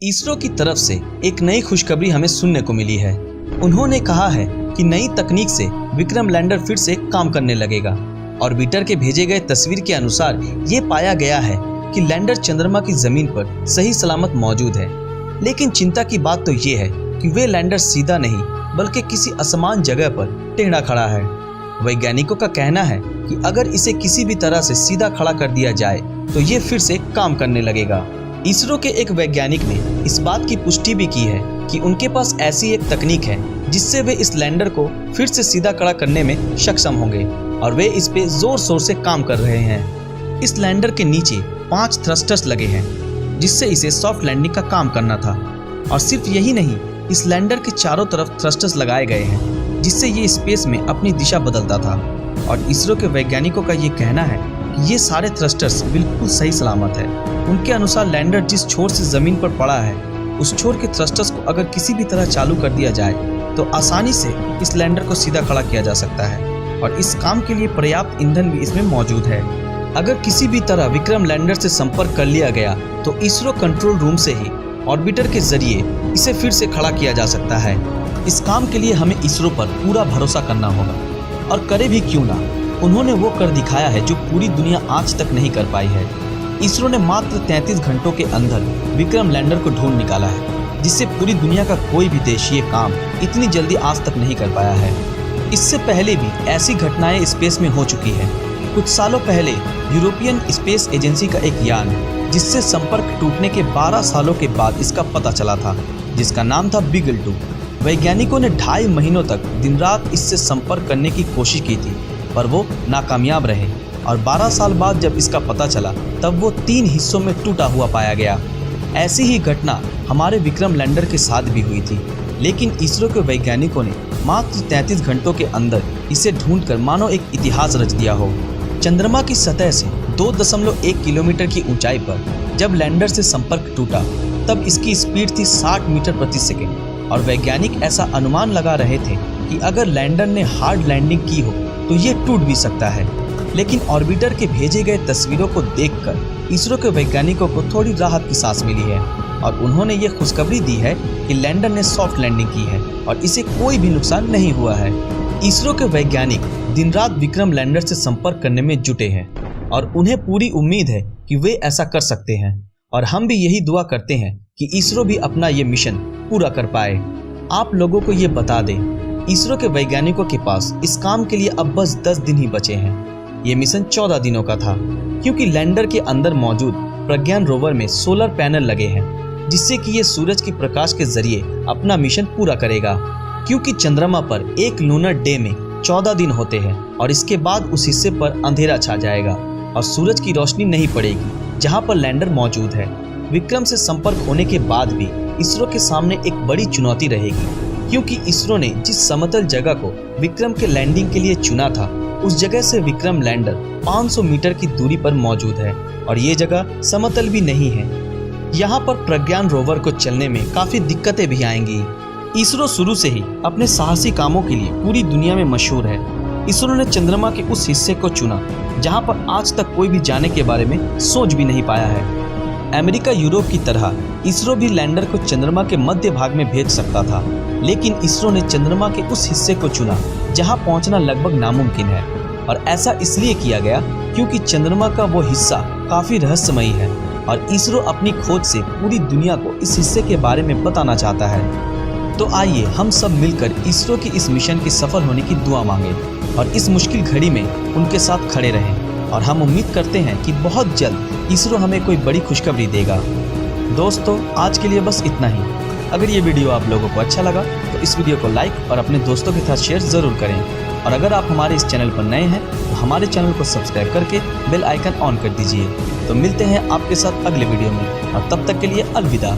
इसरो की तरफ से एक नई खुशखबरी हमें सुनने को मिली है। उन्होंने कहा है कि नई तकनीक से विक्रम लैंडर फिर से काम करने लगेगा। ऑर्बिटर के भेजे गए तस्वीर के अनुसार ये पाया गया है कि लैंडर चंद्रमा की जमीन पर सही सलामत मौजूद है। लेकिन चिंता की बात तो ये है कि वे लैंडर सीधा नहीं बल्कि किसी असमान जगह पर टेढ़ा खड़ा है। वैज्ञानिकों का कहना है कि अगर इसे किसी भी तरह से सीधा खड़ा कर दिया जाए तो ये फिर से काम करने लगेगा। इसरो के एक वैज्ञानिक ने इस बात की पुष्टि भी की है कि उनके पास ऐसी एक तकनीक है जिससे वे इस लैंडर को फिर से सीधा खड़ा करने में सक्षम होंगे और वे इस पे जोर शोर से काम कर रहे हैं। इस लैंडर के नीचे 5 थ्रस्टर्स लगे हैं जिससे इसे सॉफ्ट लैंडिंग का काम करना था। और सिर्फ यही नहीं, इस लैंडर के चारों तरफ थ्रस्टर्स लगाए गए हैं जिससे ये स्पेस में अपनी दिशा बदलता था। और इसरो के वैज्ञानिकों का ये कहना है कि ये सारे थ्रस्टर्स बिल्कुल सही सलामत है। उनके अनुसार लैंडर जिस छोर से जमीन पर पड़ा है उस छोर के थ्रस्टर्स को अगर किसी भी तरह चालू कर दिया जाए तो आसानी से इस लैंडर को सीधा खड़ा किया जा सकता है और इस काम के लिए पर्याप्त ईंधन भी इसमें मौजूद है। अगर किसी भी तरह विक्रम लैंडर से संपर्क कर लिया गया तो इसरो कंट्रोल रूम से ही ऑर्बिटर के जरिए इसे फिर से खड़ा किया जा सकता है। इस काम के लिए हमें इसरो पर पूरा भरोसा करना होगा और करे भी क्यों ना, उन्होंने वो कर दिखाया है जो पूरी दुनिया आज तक नहीं कर पाई है। इसरो ने मात्र 33 घंटों के अंदर विक्रम लैंडर को ढूंढ निकाला है जिससे पूरी दुनिया का कोई भी देश ये काम इतनी जल्दी आज तक नहीं कर पाया है। इससे पहले भी ऐसी घटनाएं स्पेस में हो चुकी है। कुछ सालों पहले यूरोपियन स्पेस एजेंसी का एक यान जिससे संपर्क टूटने के 12 सालों के बाद इसका पता चला था, जिसका नाम था बीगल 2। वैज्ञानिकों ने 2.5 महीनों तक दिन रात इससे संपर्क करने की कोशिश की थी पर वो नाकामयाब रहे और 12 साल बाद जब इसका पता चला तब वो 3 हिस्सों में टूटा हुआ पाया गया। ऐसी ही घटना हमारे विक्रम लैंडर के साथ भी हुई थी, लेकिन इसरो के वैज्ञानिकों ने मात्र 33 घंटों के अंदर इसे ढूंढकर मानो एक इतिहास रच दिया हो। चंद्रमा की सतह से 2.1 किलोमीटर की ऊंचाई पर जब लैंडर से संपर्क टूटा तब इसकी स्पीड थी 60 मीटर प्रति सेकेंड और वैज्ञानिक ऐसा अनुमान लगा रहे थे कि अगर लैंडर ने हार्ड लैंडिंग की हो तो ये टूट भी सकता है। लेकिन ऑर्बिटर के भेजे गए तस्वीरों को देखकर इसरो के वैज्ञानिकों को थोड़ी राहत की सांस मिली है और उन्होंने ये खुशखबरी दी है कि लैंडर ने सॉफ्ट लैंडिंग की है और इसे कोई भी नुकसान नहीं हुआ है। इसरो के वैज्ञानिक दिन रात विक्रम लैंडर से संपर्क करने में जुटे हैं और उन्हें पूरी उम्मीद है कि वे ऐसा कर सकते हैं और हम भी यही दुआ करते हैं कि इसरो भी अपना ये मिशन पूरा कर पाए। आप लोगों को ये बता दें, इसरो के वैज्ञानिकों के पास इस काम के लिए अब बस 10 दिन ही बचे हैं। ये मिशन 14 दिनों का था क्योंकि लैंडर के अंदर मौजूद प्रज्ञान रोवर में सोलर पैनल लगे हैं जिससे कि ये सूरज के प्रकाश के जरिए अपना मिशन पूरा करेगा। क्योंकि चंद्रमा पर एक लूनर डे में 14 दिन होते हैं और इसके बाद उस हिस्से पर अंधेरा छा जाएगा और सूरज की रोशनी नहीं पड़ेगी जहाँ पर लैंडर मौजूद है। विक्रम से संपर्क होने के बाद भी इसरो के सामने एक बड़ी चुनौती रहेगी क्योंकि इसरो ने जिस समतल जगह को विक्रम के लैंडिंग के लिए चुना था उस जगह से विक्रम लैंडर 500 मीटर की दूरी पर मौजूद है और ये जगह समतल भी नहीं है। यहाँ पर प्रज्ञान रोवर को चलने में काफी दिक्कतें भी आएंगी। इसरो शुरू से ही अपने साहसी कामों के लिए पूरी दुनिया में मशहूर है। इसरो ने चंद्रमा के उस हिस्से को चुना जहाँ पर आज तक कोई भी जाने के बारे में सोच भी नहीं पाया है। अमेरिका यूरोप की तरह इसरो भी लैंडर को चंद्रमा के मध्य भाग में भेज सकता था, लेकिन इसरो ने चंद्रमा के उस हिस्से को चुना जहां पहुंचना लगभग नामुमकिन है और ऐसा इसलिए किया गया क्योंकि चंद्रमा का वो हिस्सा काफी रहस्यमयी है और इसरो अपनी खोज से पूरी दुनिया को इस हिस्से के बारे में बताना चाहता है। तो आइए हम सब मिलकर इसरो की इस मिशन के सफल होने की दुआ मांगे और इस मुश्किल घड़ी में उनके साथ खड़े रहें और हम उम्मीद करते हैं कि बहुत जल्द इसरो हमें कोई बड़ी खुशखबरी देगा। दोस्तों, आज के लिए बस इतना ही। अगर ये वीडियो आप लोगों को अच्छा लगा तो इस वीडियो को लाइक और अपने दोस्तों के साथ शेयर ज़रूर करें और अगर आप हमारे इस चैनल पर नए हैं तो हमारे चैनल को सब्सक्राइब करके बेल आइकन ऑन कर दीजिए। तो मिलते हैं आपके साथ अगले वीडियो में और तब तक के लिए अलविदा।